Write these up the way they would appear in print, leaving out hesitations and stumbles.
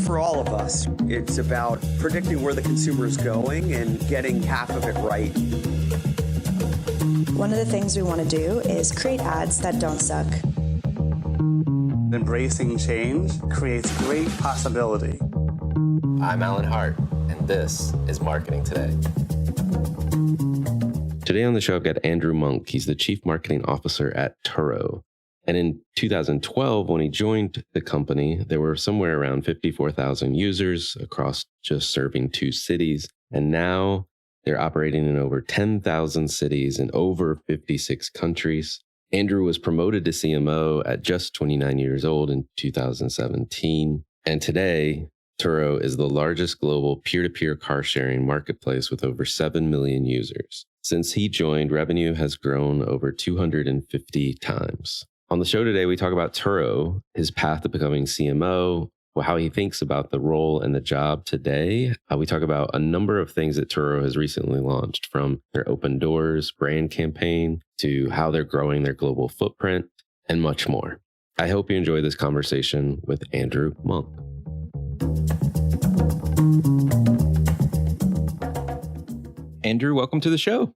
for all of us. It's about predicting where the consumer is going and getting half of it right. One of the things we want to do is create ads that don't suck. Embracing change creates great possibility. I'm Alan Hart, and this is Marketing Today. Today on the show, I've got Andrew Monk. He's the Chief Marketing Officer at Turo. And in 2012, when he joined the company, there were somewhere around 54,000 users across just serving 2 cities. And now they're operating in over 10,000 cities in over 56 countries. Andrew was promoted to CMO at just 29 years old in 2017. And today, Turo is the largest global peer-to-peer car sharing marketplace with over 7 million users. Since he joined, revenue has grown over 250 times. On the show today, we talk about Turo, his path to becoming CMO, how he thinks about the role and the job today. We talk about a number of things that Turo has recently launched, from their Open Doors brand campaign to how they're growing their global footprint and much more. I hope you enjoy this conversation with Andrew Monk. Andrew, welcome to the show.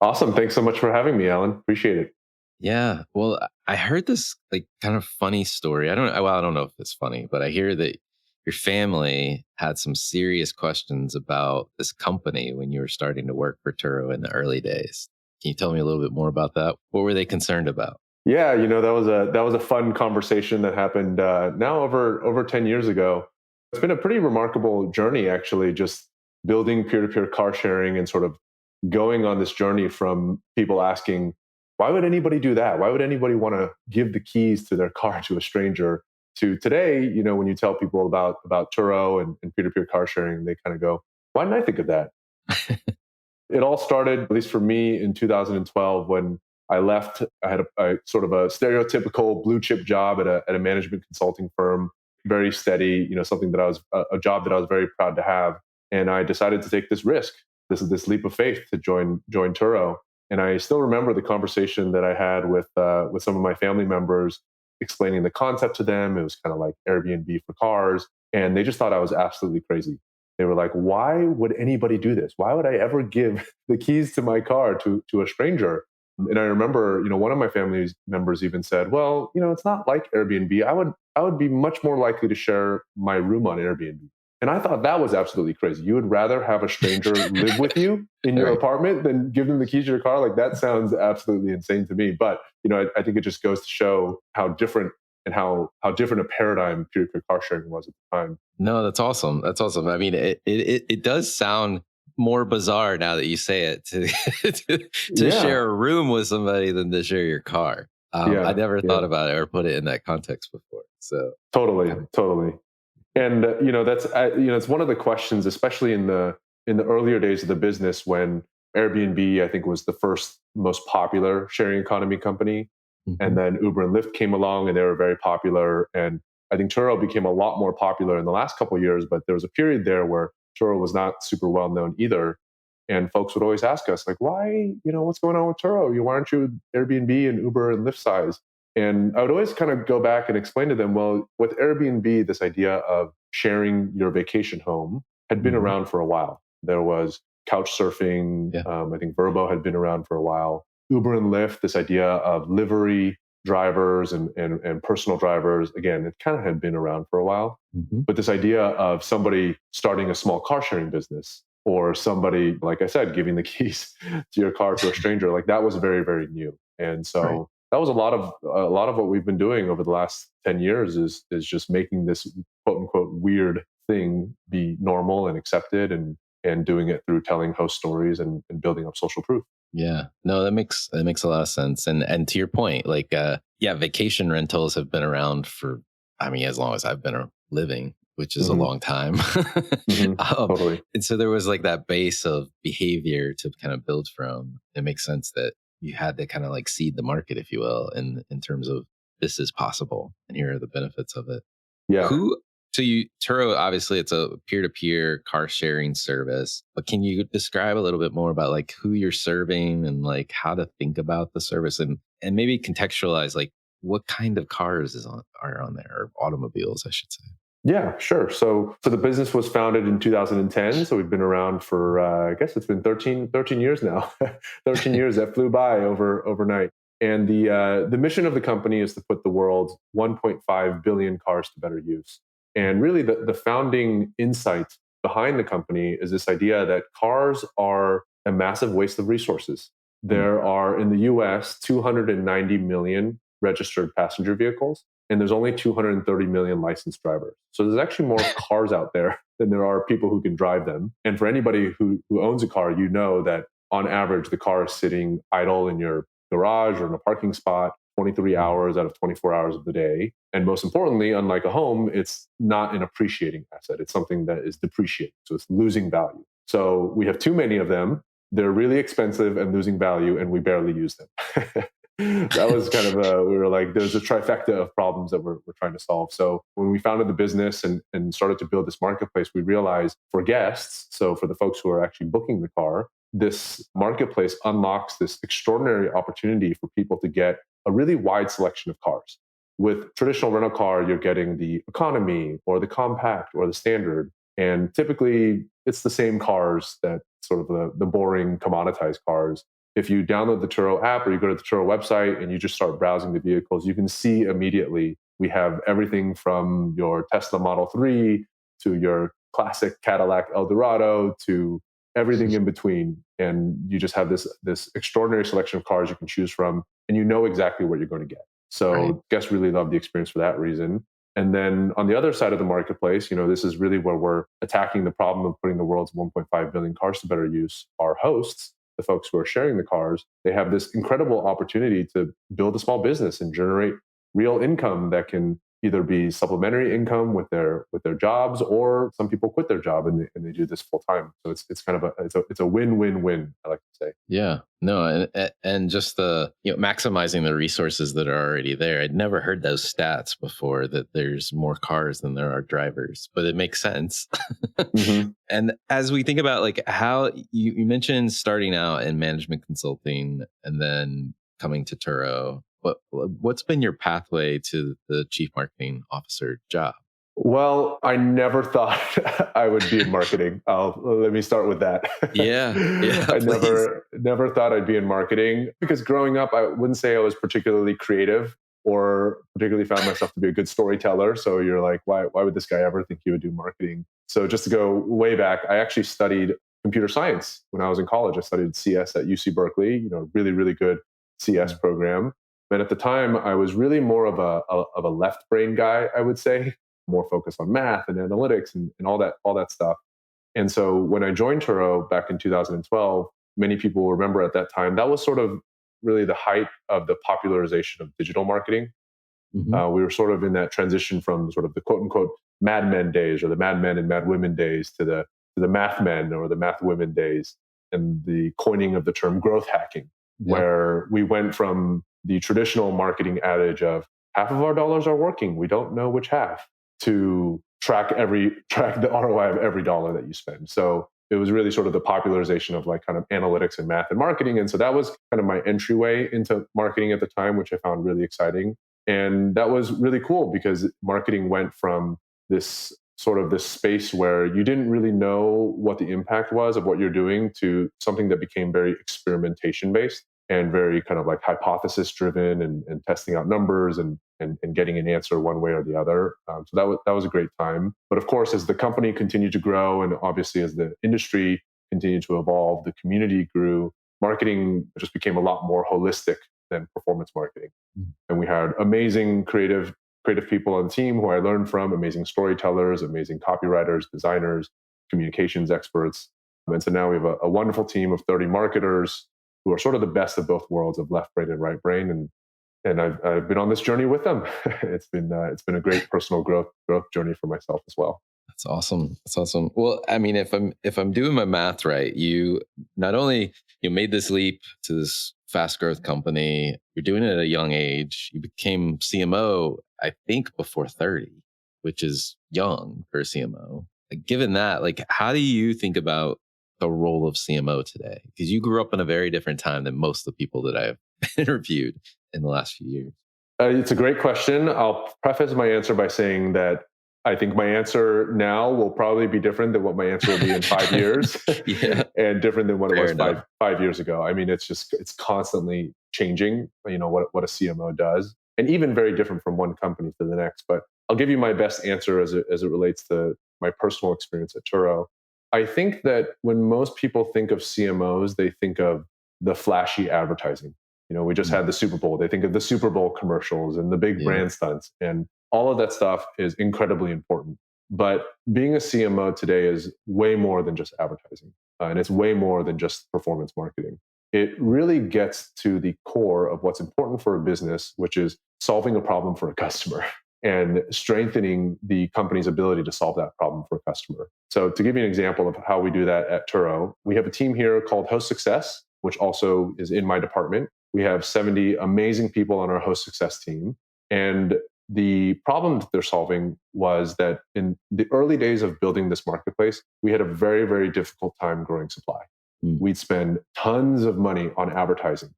Awesome. Thanks so much for having me, Alan. Appreciate it. Yeah. Well, I heard this kind of funny story. I don't know if it's funny, but I hear that your family had some serious questions about this company when you were starting to work for Turo in the early days. Can you tell me a little bit more about that? What were they concerned about? Yeah, that was a fun conversation that happened now over 10 years ago. It's been a pretty remarkable journey, actually, just building peer-to-peer car sharing and sort of going on this journey from people asking, why would anybody do that? Why would anybody want to give the keys to their car to a stranger? To today, when you tell people about Turo and peer-to-peer car sharing, they kind of go, why didn't I think of that? It all started, at least for me, in 2012 when I left. I had a sort of a stereotypical blue chip job at a management consulting firm, very steady, something that I was a job that I was very proud to have. And I decided to take this risk, this leap of faith to join Turo. And I still remember the conversation that I had with some of my family members, explaining the concept to them. It was kind of like Airbnb for cars. And they just thought I was absolutely crazy. They were like, why would anybody do this? Why would I ever give the keys to my car to a stranger? And I remember, one of my family members even said, well, it's not like Airbnb. I would be much more likely to share my room on Airbnb. And I thought that was absolutely crazy. You would rather have a stranger live with you in your apartment than give them the keys to your car? Like, that sounds absolutely insane to me. But, I think it just goes to show how different and how different a paradigm peer-to-peer car sharing was at the time. No, that's awesome. That's awesome. I mean, it does sound more bizarre now that you say it to share a room with somebody than to share your car. I never thought about it or put it in that context before. So totally. And that's it's one of the questions, especially in the earlier days of the business, when Airbnb, I think, was the first most popular sharing economy company, and then Uber and Lyft came along, and they were very popular. And I think Turo became a lot more popular in the last couple of years, but there was a period there where Turo was not super well known either. And folks would always ask us, like, why, what's going on with Turo? Why aren't you Airbnb and Uber and Lyft size? And I would always kind of go back and explain to them, well, with Airbnb, this idea of sharing your vacation home had been around for a while. There was couch surfing. I think Vrbo had been around for a while. Uber and Lyft, this idea of livery drivers and personal drivers, again, it kind of had been around for a while. But this idea of somebody starting a small car sharing business, or somebody, like I said, giving the keys to your car to a stranger, like, that was very, very new. And so that was a lot of what we've been doing over the last 10 years is just making this quote unquote weird thing be normal and accepted, and doing it through telling host stories and building up social proof. Yeah, no, that makes a lot of sense. And to your point, vacation rentals have been around for, as long as I've been living, which is a long time. Totally. And so there was that base of behavior to kind of build from. It makes sense that you had to kind of seed the market, if you will, in terms of this is possible and here are the benefits of it. Yeah. Turo, obviously it's a peer-to-peer car sharing service, but can you describe a little bit more about who you're serving and how to think about the service and maybe contextualize what kind of cars are on there, or automobiles, I should say? Yeah, sure. So the business was founded in 2010. So we've been around for, I guess it's been 13 years now. 13 years that flew by overnight. And the mission of the company is to put the world's 1.5 billion cars to better use. And really, the founding insight behind the company is this idea that cars are a massive waste of resources. There are in the US 290 million registered passenger vehicles, and there's only 230 million licensed drivers. So there's actually more cars out there than there are people who can drive them. And for anybody who owns a car, you know that on average, the car is sitting idle in your garage or in a parking spot 23 hours out of 24 hours of the day. And most importantly, unlike a home, it's not an appreciating asset. It's something that is depreciating. So it's losing value. So we have too many of them. They're really expensive and losing value, and we barely use them. That was kind of we were like, there's a trifecta of problems that we're trying to solve. So when we founded the business and started to build this marketplace, we realized for guests, so for the folks who are actually booking the car, this marketplace unlocks this extraordinary opportunity for people to get a really wide selection of cars. With traditional rental car, you're getting the economy or the compact or the standard. And typically it's the same cars that sort of the boring commoditized cars. If you download the Turo app or you go to the Turo website and you just start browsing the vehicles, you can see immediately we have everything from your Tesla Model 3 to your classic Cadillac Eldorado to everything in between. And you just have this extraordinary selection of cars you can choose from, and you know exactly what you're going to get. So right. Guests really love the experience for that reason. And then on the other side of the marketplace, this is really where we're attacking the problem of putting the world's 1.5 billion cars to better use. Our hosts, the folks who are sharing the cars, they have this incredible opportunity to build a small business and generate real income that can either be supplementary income with their jobs, or some people quit their job and they do this full time. So it's kind of it's a win-win-win, I like to say. Yeah, no, and just the maximizing the resources that are already there. I'd never heard those stats before, that there's more cars than there are drivers, but it makes sense. Mm-hmm. And as we think about like how you mentioned starting out in management consulting and then coming to Turo. What's been your pathway to the chief marketing officer job? Well, I never thought I would be in marketing. Let me start with that. Yeah, I never thought I'd be in marketing, because growing up, I wouldn't say I was particularly creative or particularly found myself to be a good storyteller. So you're like, why would this guy ever think he would do marketing? So just to go way back, I actually studied computer science when I was in college. I studied CS at UC Berkeley, really, really good CS program. But at the time, I was really more of a left brain guy, I would say, more focused on math and analytics and all that stuff. And so when I joined Turo back in 2012, many people will remember at that time, that was sort of really the height of the popularization of digital marketing. Mm-hmm. We were sort of in that transition from sort of the quote unquote Mad Men days, or the Mad Men and Mad Women days, to the Math Men or the Math Women days, and the coining of the term growth hacking, where we went from the traditional marketing adage of half of our dollars are working, we don't know which half, to track the ROI of every dollar that you spend. So it was really sort of the popularization of like kind of analytics and math and marketing. And so that was kind of my entryway into marketing at the time, which I found really exciting. And that was really cool, because marketing went from this space where you didn't really know what the impact was of what you're doing, to something that became very experimentation based and very kind of like hypothesis driven, and testing out numbers and getting an answer one way or the other. So that was a great time. But of course, as the company continued to grow, and obviously as the industry continued to evolve, the community grew, marketing just became a lot more holistic than performance marketing. Mm-hmm. And we had amazing creative people on the team who I learned from, amazing storytellers, amazing copywriters, designers, communications experts. And so now we have a wonderful team of 30 marketers who are sort of the best of both worlds of left brain and right brain. And I've been on this journey with them. It's been a great personal growth journey for myself as well. That's awesome. That's awesome. Well, I mean, if I'm doing my math right, you not only made this leap to this fast growth company, you're doing it at a young age. You became CMO, I think, before 30, which is young for a CMO. Given that, like, how do you think about the role of CMO today? Because you grew up in a very different time than most of the people that I've interviewed in the last few years. It's a great question. I'll preface my answer by saying that I think my answer now will probably be different than what my answer will be in 5 years Yeah, and different than what it fair was enough. five years ago. I mean, it's constantly changing, what a CMO does, and even very different from one company to the next. But I'll give you my best answer as it relates to my personal experience at Turo. I think that when most people think of CMOs, they think of the flashy advertising. We just had the Super Bowl. They think of the Super Bowl commercials and the big Yeah. brand stunts. And all of that stuff is incredibly important. But being a CMO today is way more than just advertising. And it's way more than just performance marketing. It really gets to the core of what's important for a business, which is solving a problem for a customer and strengthening the company's ability to solve that problem for a customer. So, to give you an example of how we do that at Turo, we have a team here called Host Success, which also is in my department. We have 70 amazing people on our Host Success team. And the problem that they're solving was that in the early days of building this marketplace, we had a very, very difficult time growing supply. We'd spend tons of money on advertising,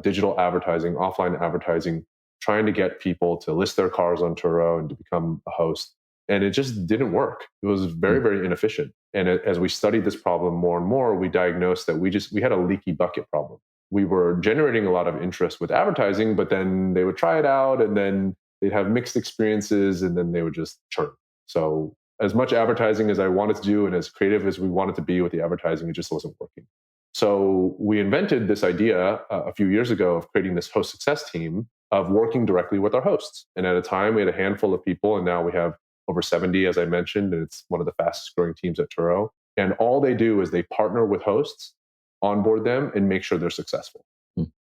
digital advertising, offline advertising, trying to get people to list their cars on Turo and to become a host. And it just didn't work. It was very, very inefficient. And as we studied this problem more and more, we diagnosed that we had a leaky bucket problem. We were generating a lot of interest with advertising, but then they would try it out and then they'd have mixed experiences and then they would just churn. So as much advertising as I wanted to do and as creative as we wanted to be with the advertising, it just wasn't working. So we invented this idea a few years ago of creating this host success team of working directly with our hosts. And at a time, we had a handful of people, and now we have over 70, as I mentioned, and it's one of the fastest growing teams at Turo. And all they do is they partner with hosts, onboard them, and make sure they're successful.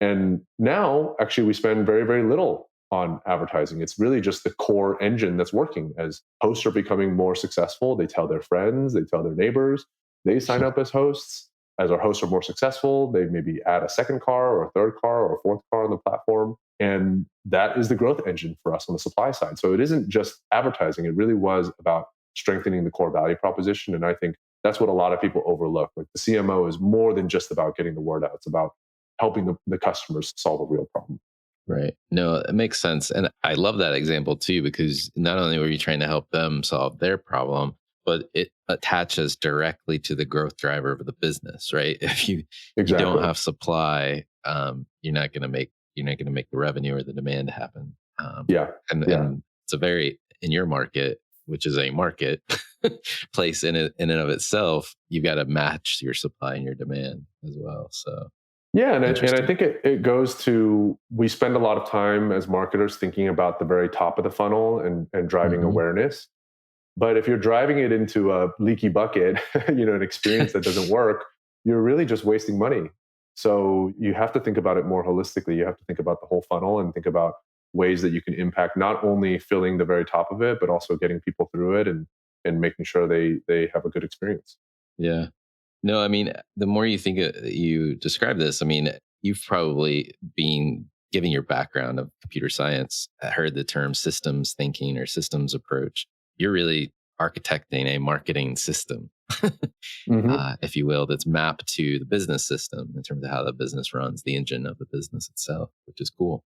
And now, actually, we spend very, very little on advertising. It's really just the core engine that's working. As hosts are becoming more successful, they tell their friends, they tell their neighbors, they sign up as hosts. As our hosts are more successful, they maybe add a second car or a third car or a fourth car on the platform. And that is the growth engine for us on the supply side. So it isn't just advertising. It really was about strengthening the core value proposition. And I think that's what a lot of people overlook. Like the CMO is more than just about getting the word out. It's about helping the customers solve a real problem. Right. No, it makes sense. And I love that example too, because not only were you trying to help them solve their problem, but it attaches directly to the growth driver of the business, right? If you don't have supply, you're not going to make the revenue or the demand happen. And it's a very, in your market, which is a market place in and of itself, you've got to match your supply and your demand as well. So yeah, and I think it goes to, we spend a lot of time as marketers thinking about the very top of the funnel and driving awareness. But if you're driving it into a leaky bucket, an experience that doesn't work, you're really just wasting money. So you have to think about it more holistically. You have to think about the whole funnel and think about ways that you can impact not only filling the very top of it, but also getting people through it and making sure they have a good experience. Yeah. No, I mean, the more you think you describe this, I mean, you've probably been, given your background of computer science, heard the term systems thinking or systems approach. You're really architecting a marketing system, if you will, that's mapped to the business system in terms of how the business runs, the engine of the business itself, which is cool.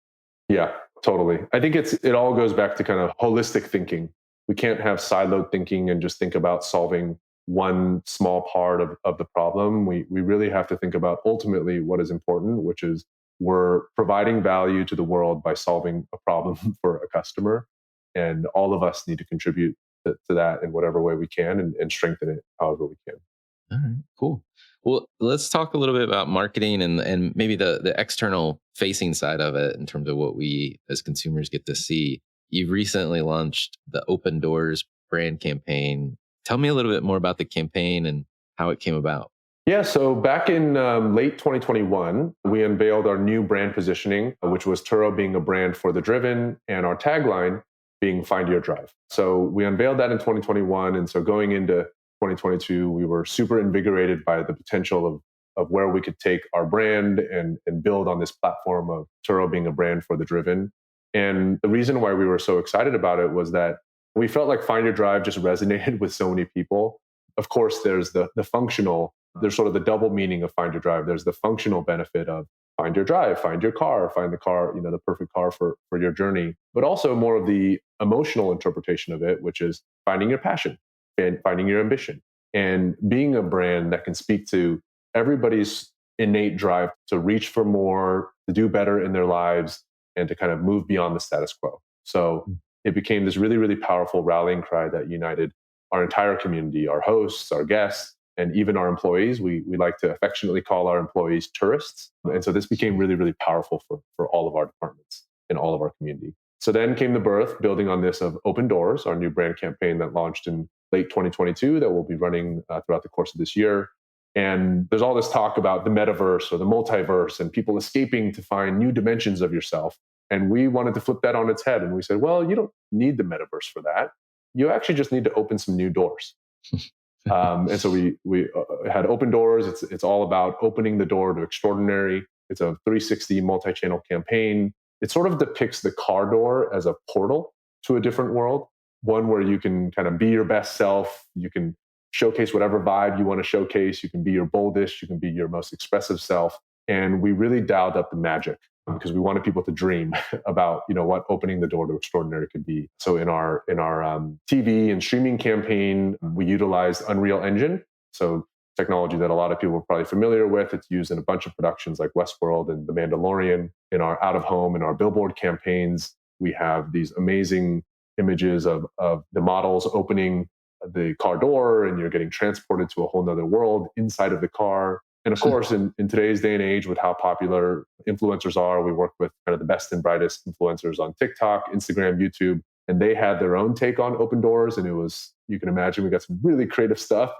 Yeah, totally. I think it all goes back to kind of holistic thinking. We can't have siloed thinking and just think about solving one small part of the problem. We really have to think about ultimately what is important, which is we're providing value to the world by solving a problem for a customer. And all of us need to contribute to that in whatever way we can and strengthen it however we can. All right, cool. Well, let's talk a little bit about marketing and maybe the external facing side of it in terms of what we as consumers get to see. You've recently launched the Open Doors brand campaign. Tell me a little bit more about the campaign and how it came about. Yeah, so back in late 2021, we unveiled our new brand positioning, which was Turo being a brand for the driven, and our tagline being Find Your Drive. So we unveiled that in 2021. And so going into 2022, we were super invigorated by the potential of where we could take our brand and build on this platform of Turo being a brand for the driven. And the reason why we were so excited about it was that we felt like Find Your Drive just resonated with so many people. Of course, there's the functional, there's sort of the double meaning of Find Your Drive. There's the functional benefit of find your drive, find your car, find the car, the perfect car for your journey, but also more of the emotional interpretation of it, which is finding your passion and finding your ambition and being a brand that can speak to everybody's innate drive to reach for more, to do better in their lives, and to kind of move beyond the status quo. So it became this really, really powerful rallying cry that united our entire community, our hosts, our guests, and even our employees. We like to affectionately call our employees tourists. And so this became really, really powerful for all of our departments and all of our community. So then came the birth, building on this, of Open Doors, our new brand campaign that launched in late 2022 that we'll be running throughout the course of this year. And there's all this talk about the metaverse or the multiverse and people escaping to find new dimensions of yourself. And we wanted to flip that on its head. And we said, well, you don't need the metaverse for that. You actually just need to open some new doors. And so we had Open Doors. It's all about opening the door to extraordinary. It's a 360 multi-channel campaign. It sort of depicts the car door as a portal to a different world, one where you can kind of be your best self. You can showcase whatever vibe you want to showcase. You can be your boldest. You can be your most expressive self. And we really dialed up the magic because we wanted people to dream about, what opening the door to extraordinary could be. So in our TV and streaming campaign, we utilized Unreal Engine. So technology that a lot of people are probably familiar with. It's used in a bunch of productions like Westworld and The Mandalorian. In our out of home and our billboard campaigns, we have these amazing images of the models opening the car door, and you're getting transported to a whole nother world inside of the car. And of course, in today's day and age, with how popular influencers are, we work with kind of the best and brightest influencers on TikTok, Instagram, YouTube, and they had their own take on Open Doors. And it was, you can imagine, we got some really creative stuff.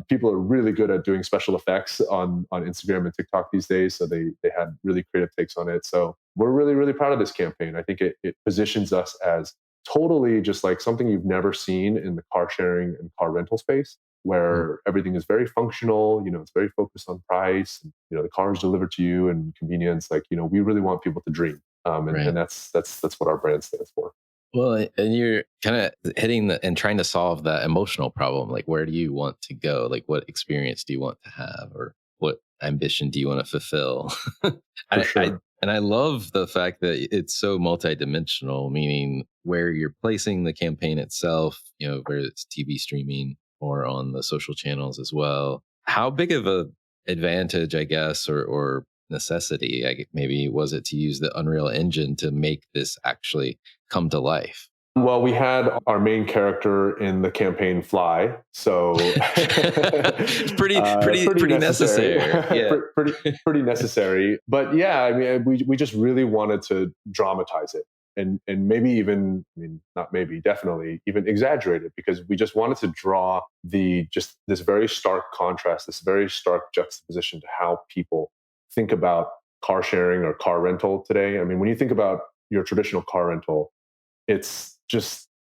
People are really good at doing special effects on Instagram and TikTok these days. So they had really creative takes on it. So we're really, really proud of this campaign. I think it positions us as totally just like something you've never seen in the car sharing and car rental space, where everything is very functional. It's very focused on price. And, the car is delivered to you and convenience. Like, we really want people to dream. And that's what our brand stands for. Well, and you're kind of hitting and trying to solve that emotional problem. Like, where do you want to go? Like, what experience do you want to have? Or what ambition do you want to fulfill? For sure. And I love the fact that it's so multidimensional, meaning where you're placing the campaign itself, whether it's TV streaming or on the social channels as well. How big of a advantage, I guess, or necessity, maybe, was it to use the Unreal Engine to make this actually come to life? Well, we had our main character in the campaign fly, so pretty necessary. Yeah. pretty necessary. But yeah, I mean, we just really wanted to dramatize it, and maybe even, definitely even exaggerate it, because we just wanted to draw this very stark contrast, this very stark juxtaposition to how people think about car sharing or car rental today. I mean, when you think about your traditional car rental, it's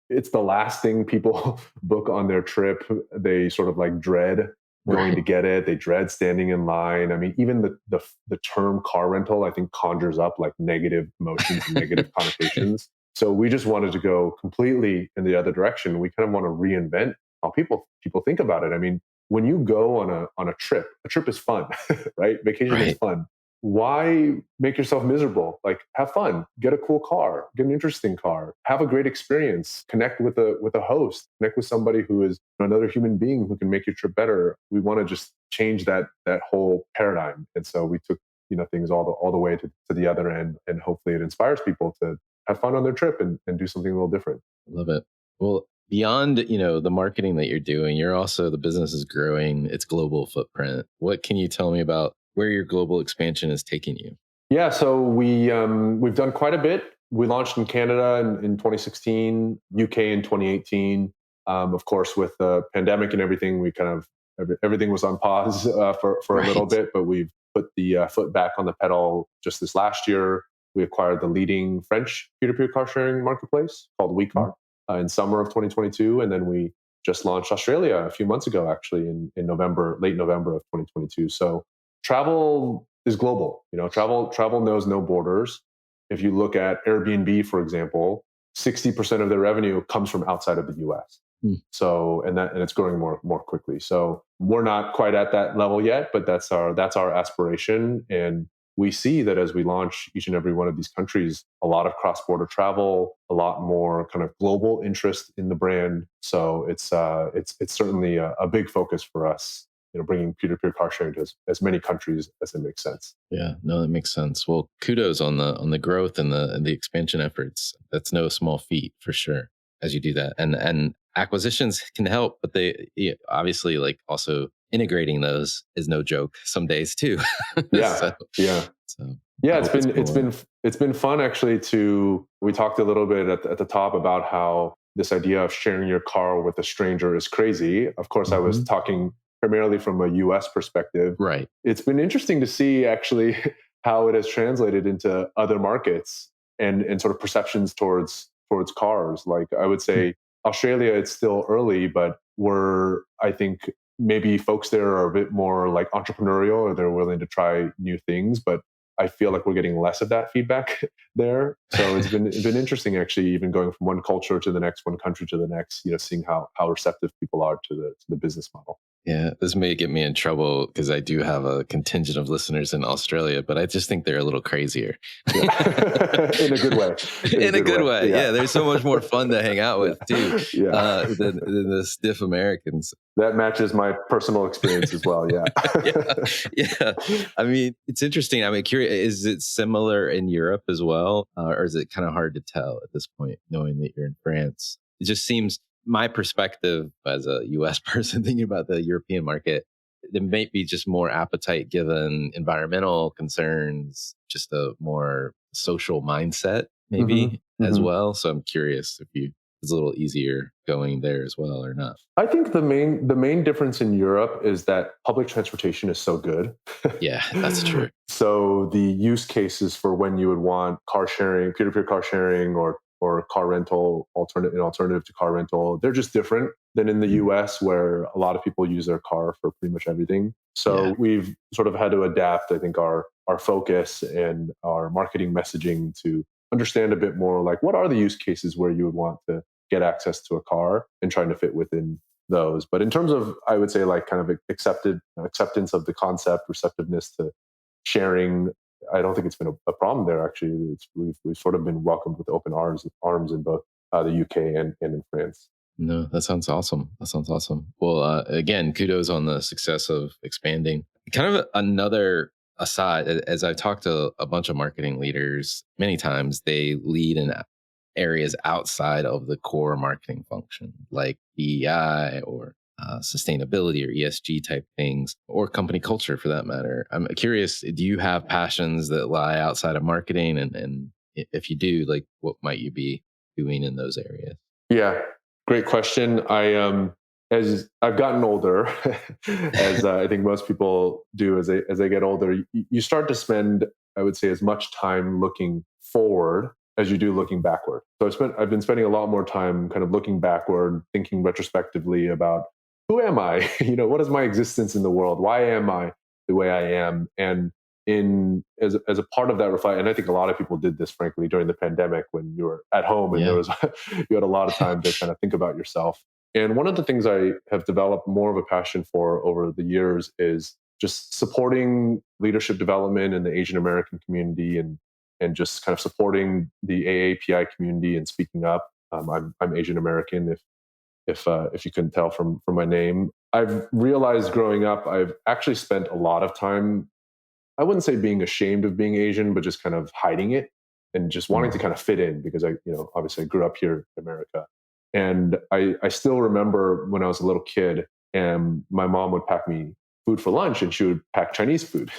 the last thing people book on their trip. They sort of like dread going to get it. They dread standing in line. I mean, even the term car rental, I think, conjures up like negative emotions and negative connotations. So we just wanted to go completely in the other direction. We kind of want to reinvent how people think about it. I mean, when you go on a trip is fun, right? Vacation is fun. Why make yourself miserable? Like, have fun, get a cool car, get an interesting car, have a great experience, connect with a host, connect with somebody who is another human being who can make your trip better. We want to just change that whole paradigm. And so we took, things all the way to the other end, and hopefully it inspires people to have fun on their trip and do something a little different. I love it. Well, beyond, the marketing that you're doing, the business is growing its global footprint. What can you tell me about where your global expansion is taking you? Yeah, so we've done quite a bit. We launched in Canada in 2016, UK in 2018. Of course, with the pandemic and everything, we everything was on pause for a little bit, but we've put the foot back on the pedal just this last year. We acquired the leading French peer-to-peer car sharing marketplace called WeCar in summer of 2022, and then we just launched Australia a few months ago, actually in late November of 2022. So travel is global. Travel knows no borders. If you look at Airbnb, for example, 60% of their revenue comes from outside of the US. So, and it's growing more quickly. So We're not quite at that level yet, but that's our aspiration. And we see that as we launch each and every one of these countries, a lot of cross-border travel, a lot more kind of global interest in the brand. So it's certainly a big focus for us, bringing peer-to-peer car sharing to as many countries as it makes sense. Yeah, no, that makes sense. Well, kudos on the growth and the expansion efforts. That's no small feat for sure as you do that. And acquisitions can help, but obviously like also integrating those is no joke some days too. Yeah. So It's been fun actually we talked a little bit at the top about how this idea of sharing your car with a stranger is crazy. Of course, I was talking primarily from a US perspective. Right. It's been interesting to see actually how it has translated into other markets and sort of perceptions towards cars. Like I would say Australia, it's still early, but I think maybe folks there are a bit more like entrepreneurial, or they're willing to try new things. But I feel like we're getting less of that feedback there. So it's been interesting actually, even going from one culture to the next, one country to the next, seeing how receptive people are to the business model. Yeah, this may get me in trouble because I do have a contingent of listeners in Australia, but I just think they're a little crazier. Yeah. In a good way. In a good way. Yeah, they're so much more fun to hang out with too than the stiff Americans. That matches my personal experience as well. Yeah. Yeah. I mean, it's interesting. I'm curious, is it similar in Europe as well? Or is it kind of hard to tell at this point, knowing that you're in France? It just seems, my perspective as a US person thinking about the European market, there may be just more appetite given environmental concerns, just a more social mindset maybe as well. So I'm curious if it's a little easier going there as well or not. I think the main difference in Europe is that public transportation is so good. Yeah, that's true. So the use cases for when you would want car sharing, peer-to-peer car sharing, or car rental, alternative to car rental, they're just different than in the US, where a lot of people use their car for pretty much everything. So we've sort of had to adapt, I think, our focus and our marketing messaging to understand a bit more like what are the use cases where you would want to get access to a car, and trying to fit within those. But in terms of, I would say, like kind of acceptance of the concept, receptiveness to sharing, I don't think it's been a problem there. Actually, we've sort of been welcomed with open arms in both the UK and in France. No, that sounds awesome. Well, again, kudos on the success of expanding. Kind of another aside, as I've talked to a bunch of marketing leaders, many times they lead in areas outside of the core marketing function, like DEI or sustainability or ESG type things, or company culture for that matter. I'm curious, do you have passions that lie outside of marketing? And if you do, like what might you be doing in those areas? Yeah, great question. As I've gotten older, as I think most people do as they get older, you start to spend, I would say, as much time looking forward as you do looking backward. So I've been spending a lot more time kind of looking backward, thinking retrospectively about who am I? What is my existence in the world? Why am I the way I am? And as a part of that reflection, and I think a lot of people did this, frankly, during the pandemic when you were at home and you had a lot of time to kind of think about yourself. And one of the things I have developed more of a passion for over the years is just supporting leadership development in the Asian American community and just kind of supporting the AAPI community and speaking up. I'm Asian American, if you couldn't tell from my name. I've realized growing up, I've actually spent a lot of time, I wouldn't say being ashamed of being Asian, but just kind of hiding it and just wanting to kind of fit in, because obviously I grew up here in America. And I still remember when I was a little kid and my mom would pack me food for lunch, and she would pack Chinese food.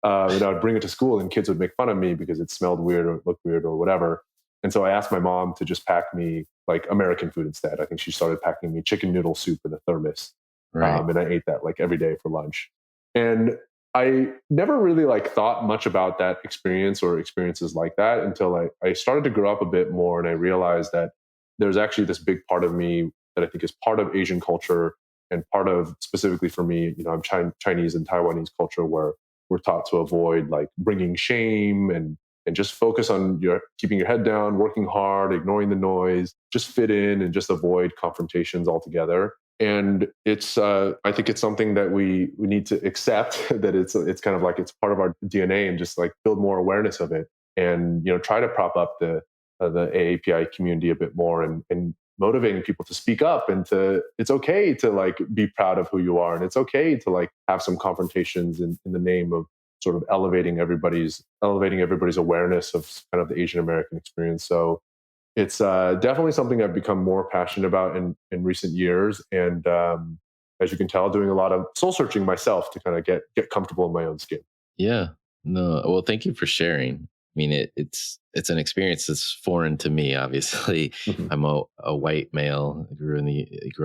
And I would bring it to school, and kids would make fun of me because it smelled weird or looked weird or whatever. And so I asked my mom to just pack me like American food instead. I think she started packing me chicken noodle soup in a thermos. Right. And I ate that like every day for lunch. And I never really like thought much about that experience or experiences like that until I started to grow up a bit more, and I realized that there's actually this big part of me that I think is part of Asian culture and part of, specifically for me, I'm Chinese and Taiwanese culture, where we're taught to avoid like bringing shame and just focus on keeping your head down, working hard, ignoring the noise, just fit in and just avoid confrontations altogether. And it's I think it's something that we need to accept that it's kind of like it's part of our DNA, and just like build more awareness of it, and try to prop up the AAPI community a bit more, and motivating people to speak up, and it's okay to like be proud of who you are, and it's okay to like have some confrontations in the name of sort of elevating everybody's awareness of kind of the Asian American experience. So it's definitely something I've become more passionate about in recent years. And as you can tell, doing a lot of soul searching myself to kind of get comfortable in my own skin. Yeah. No. Well, thank you for sharing. I mean, it's an experience that's foreign to me. Obviously, Mhm. I'm a white male. I grew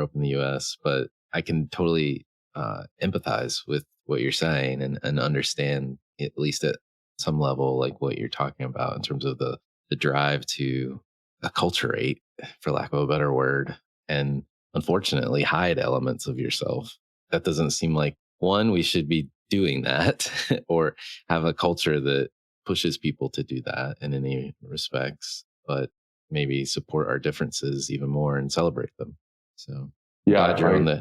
up in the U.S., but I can totally empathize with what you're saying and understand, at least at some level, like what you're talking about in terms of the drive to acculturate, for lack of a better word, and unfortunately hide elements of yourself. That doesn't seem like one, we should be doing that or have a culture that pushes people to do that in any respects, but maybe support our differences even more and celebrate them. So Yeah,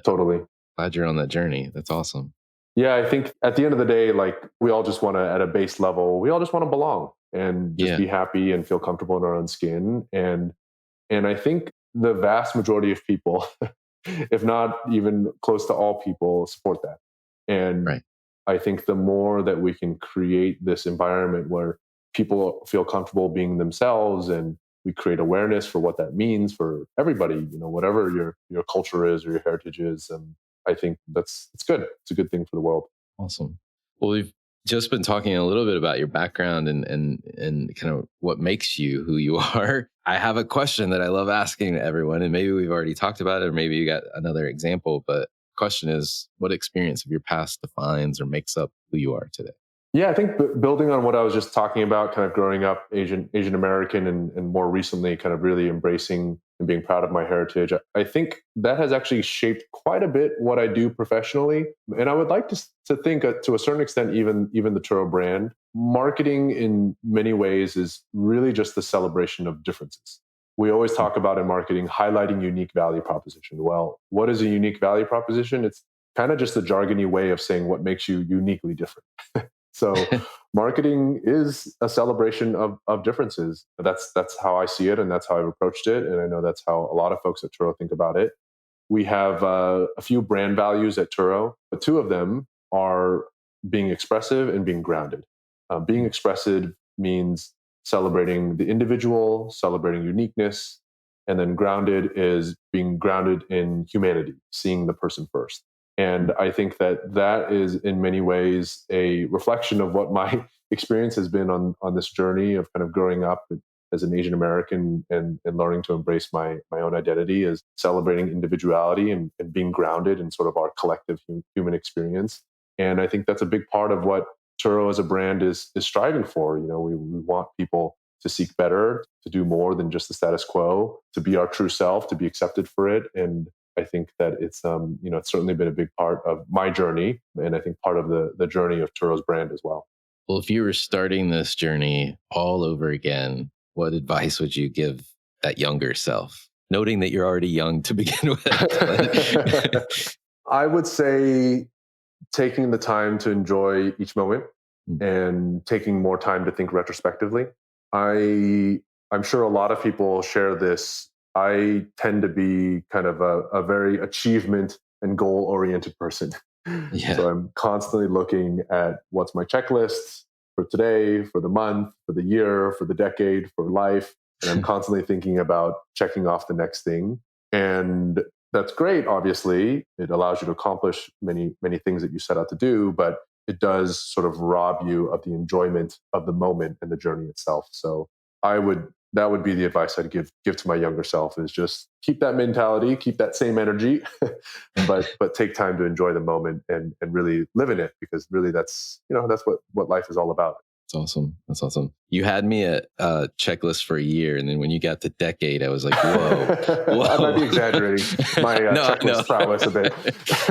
totally. glad you're on that journey. That's awesome. Yeah, I think at the end of the day, like we all just want to, at a base level, we all just want to belong and just Yeah. be happy and feel comfortable in our own skin. And I think the vast majority of people, if not even close to all people, support that. And Right. I think the more that we can create this environment where people feel comfortable being themselves, and we create awareness for what that means for everybody, whatever your culture is or your heritage is, and I think it's good. It's a good thing for the world. Awesome. Well, we've just been talking a little bit about your background and kind of what makes you who you are. I have a question that I love asking to everyone, and maybe we've already talked about it, or maybe you got another example. But the question is, what experience of your past defines or makes up who you are today? Yeah, I think building on what I was just talking about, kind of growing up Asian American, and more recently, kind of really embracing and being proud of my heritage. I think that has actually shaped quite a bit what I do professionally, and I would like to think, to a certain extent, even the Turo brand marketing in many ways is really just the celebration of differences. We always talk about in marketing highlighting unique value proposition. Well, what is a unique value proposition? It's kind of just a jargony way of saying what makes you uniquely different. So marketing is a celebration of differences. That's how I see it, and that's how I've approached it. And I know that's how a lot of folks at Turo think about it. We have a few brand values at Turo, but two of them are being expressive and being grounded. Being expressive means celebrating the individual, celebrating uniqueness, and then grounded is being grounded in humanity, seeing the person first. And I think that is in many ways a reflection of what my experience has been on this journey of kind of growing up as an Asian American, and learning to embrace my own identity, is celebrating individuality, and being grounded in sort of our collective human experience. And I think that's a big part of what Turo as a brand is striving for. We want people to seek better, to do more than just the status quo, to be our true self, to be accepted for it. And I think that it's it's certainly been a big part of my journey, and I think part of the journey of Turo's brand as well. Well, if you were starting this journey all over again, what advice would you give that younger self? Noting that you're already young to begin with. I would say taking the time to enjoy each moment, and taking more time to think retrospectively. I'm sure a lot of people share this. I tend to be kind of a very achievement and goal oriented person. Yeah. So I'm constantly looking at what's my checklist for today, for the month, for the year, for the decade, for life. And I'm constantly thinking about checking off the next thing. And that's great. Obviously, it allows you to accomplish many, many things that you set out to do, but it does sort of rob you of the enjoyment of the moment and the journey itself. So that would be the advice I'd give to my younger self, is just keep that mentality, keep that same energy, but take time to enjoy the moment, and really live in it, because really that's what life is all about. That's awesome. You had me at a checklist for a year, and then when you got to decade, I was like, whoa. I might be exaggerating my checklist prowess a bit.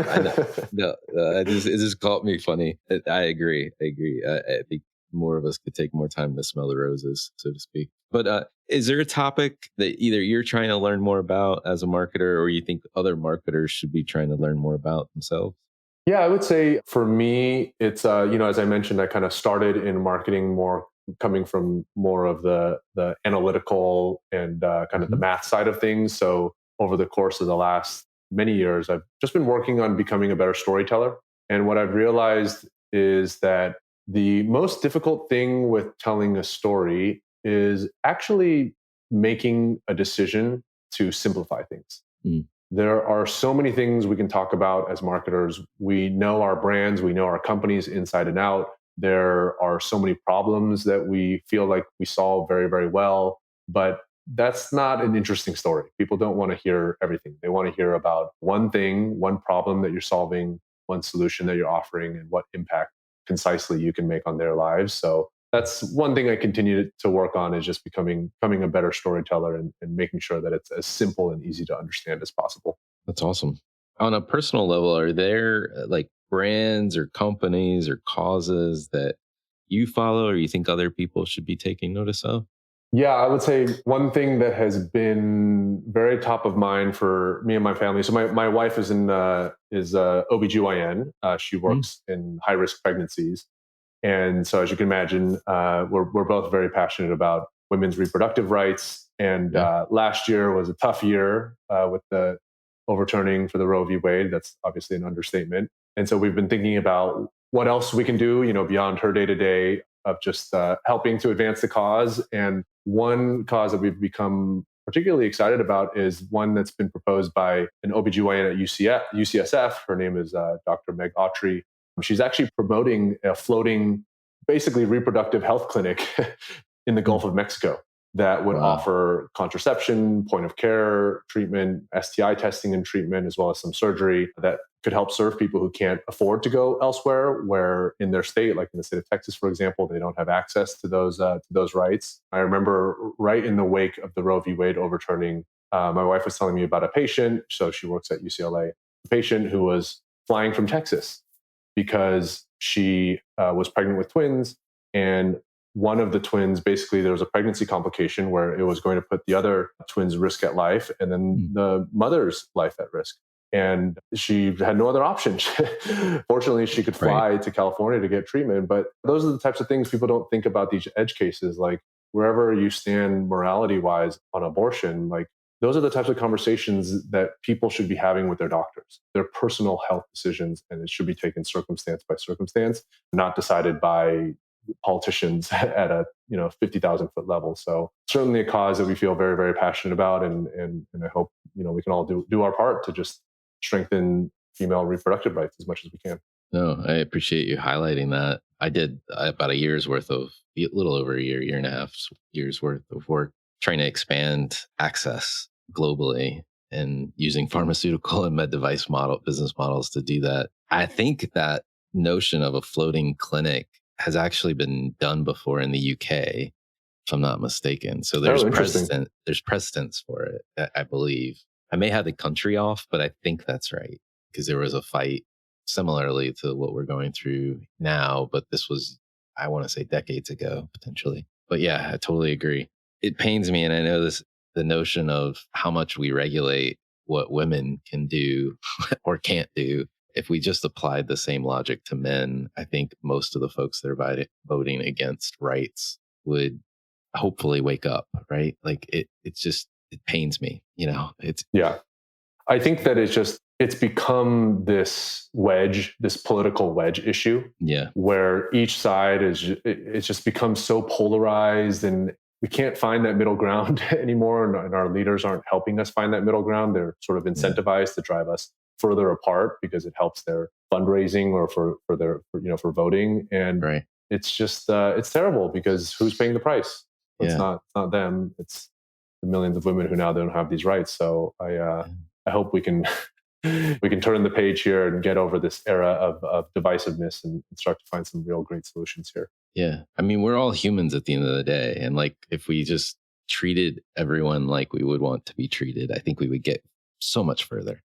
I know. No, it just caught me funny. I agree. I think more of us could take more time to smell the roses, so to speak. But is there a topic that either you're trying to learn more about as a marketer, or you think other marketers should be trying to learn more about themselves? Yeah, I would say for me, it's as I mentioned, I kind of started in marketing more coming from more of the analytical and kind of the math side of things. So over the course of the last many years, I've just been working on becoming a better storyteller. And what I've realized is that the most difficult thing with telling a story is actually making a decision to simplify things. Mm. There are so many things we can talk about as marketers. We know our brands, we know our companies inside and out. There are so many problems that we feel like we solve very, very well, but that's not an interesting story. People don't want to hear everything. They want to hear about one thing, one problem that you're solving, one solution that you're offering, and what impact concisely you can make on their lives. So that's one thing I continue to work on, is just becoming a better storyteller and making sure that it's as simple and easy to understand as possible. That's awesome. On a personal level, are there like brands or companies or causes that you follow or you think other people should be taking notice of? Yeah, I would say one thing that has been very top of mind for me and my family. So my wife is OBGYN. She works in high risk pregnancies. And so, as you can imagine, we're both very passionate about women's reproductive rights. And last year was a tough year with the overturning for the Roe v. Wade. That's obviously an understatement. And so we've been thinking about what else we can do, beyond her day to day of just helping to advance the cause. And one cause that we've become particularly excited about is one that's been proposed by an OBGYN at UCSF. Her name is Dr. Meg Autry. She's actually promoting a floating, basically reproductive health clinic in the Gulf of Mexico that would offer contraception, point of care treatment, STI testing and treatment, as well as some surgery that could help serve people who can't afford to go elsewhere, where in their state, like in the state of Texas, for example, they don't have access to those rights. I remember right in the wake of the Roe v. Wade overturning, my wife was telling me about a patient. So she works at UCLA, a patient who was flying from Texas because she was pregnant with twins, and one of the twins, basically there was a pregnancy complication where it was going to put the other twin's risk at life and then the mother's life at risk. And she had no other option. Fortunately, she could fly to California to get treatment. But those are the types of things people don't think about, these edge cases. Like wherever you stand morality-wise on abortion, like those are the types of conversations that people should be having with their doctors, their personal health decisions, and it should be taken circumstance by circumstance, not decided by politicians at a 50,000 foot level. So certainly a cause that we feel very, very passionate about, and I hope we can all do our part to just strengthen female reproductive rights as much as we can. No, I appreciate you highlighting that. I did about a little over a year and a half years worth of work trying to expand access globally and using pharmaceutical and med device business models to do that. I think that notion of a floating clinic has actually been done before in the UK, if I'm not mistaken. So there's precedence for it, I believe. I may have the country off, but I think that's right, because there was a fight similarly to what we're going through now, but this was, I want to say, decades ago, potentially. But yeah, I totally agree. It pains me, and I know the notion of how much we regulate what women can do or can't do. If we just applied the same logic to men, I think most of the folks that are voting against rights would hopefully wake up, right? Like it pains me, I think that it's become this political wedge issue. Yeah. Where each side it's just become so polarized, and we can't find that middle ground anymore. And our leaders aren't helping us find that middle ground. They're sort of incentivized to drive us further apart because it helps their fundraising or for for voting. And it's just, it's terrible, because who's paying the price? It's not them. It's the millions of women who now don't have these rights. So I hope we can turn the page here and get over this era of divisiveness and start to find some real great solutions here. Yeah. I mean, we're all humans at the end of the day. And like, if we just treated everyone like we would want to be treated, I think we would get so much further.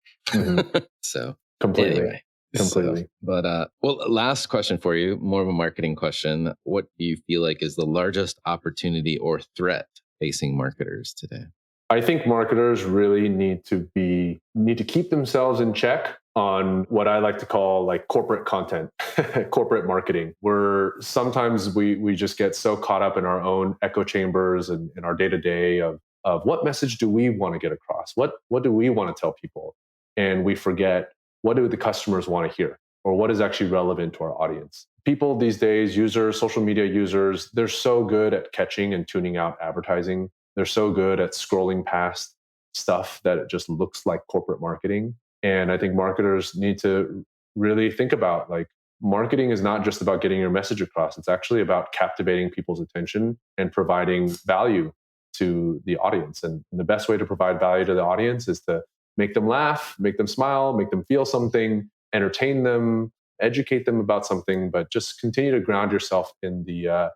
So Completely. Anyway, Completely. Last question for you, more of a marketing question. What do you feel like is the largest opportunity or threat facing marketers today? I think marketers really need to keep themselves in check on what I like to call like corporate content, corporate marketing, where sometimes we just get so caught up in our own echo chambers and in our day-to-day of what message do we want to get across? What do we want to tell people? And we forget, what do the customers want to hear? Or what is actually relevant to our audience? People these days, users, social media users, they're so good at catching and tuning out advertising. They're so good at scrolling past stuff that it just looks like corporate marketing. And I think marketers need to really think about, like, marketing is not just about getting your message across. It's actually about captivating people's attention and providing value to the audience. And the best way to provide value to the audience is to make them laugh, make them smile, make them feel something, entertain them, educate them about something, but just continue to ground yourself in the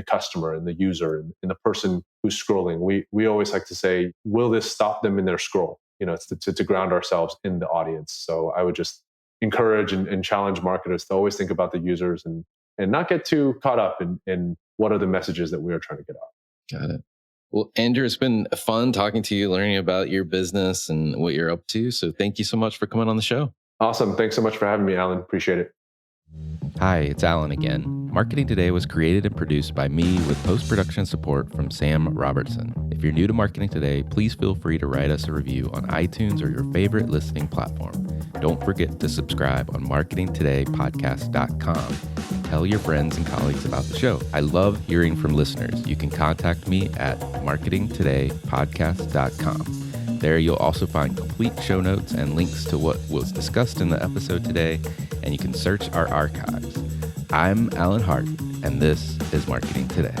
customer, in the user, in the person who's scrolling. We always like to say, will this stop them in their scroll? It's to ground ourselves in the audience. So I would just encourage and challenge marketers to always think about the users and not get too caught up in what are the messages that we are trying to get out. Got it. Well, Andrew, it's been fun talking to you, learning about your business and what you're up to. So thank you so much for coming on the show. Awesome. Thanks so much for having me, Alan. Appreciate it. Hi, it's Alan again. Marketing Today was created and produced by me with post-production support from Sam Robertson. If you're new to Marketing Today, please feel free to write us a review on iTunes or your favorite listening platform. Don't forget to subscribe on marketingtodaypodcast.com. Tell your friends and colleagues about the show. I love hearing from listeners. You can contact me at marketingtodaypodcast.com. There you'll also find complete show notes and links to what was discussed in the episode today, and you can search our archives. I'm Alan Hart, and this is Marketing Today.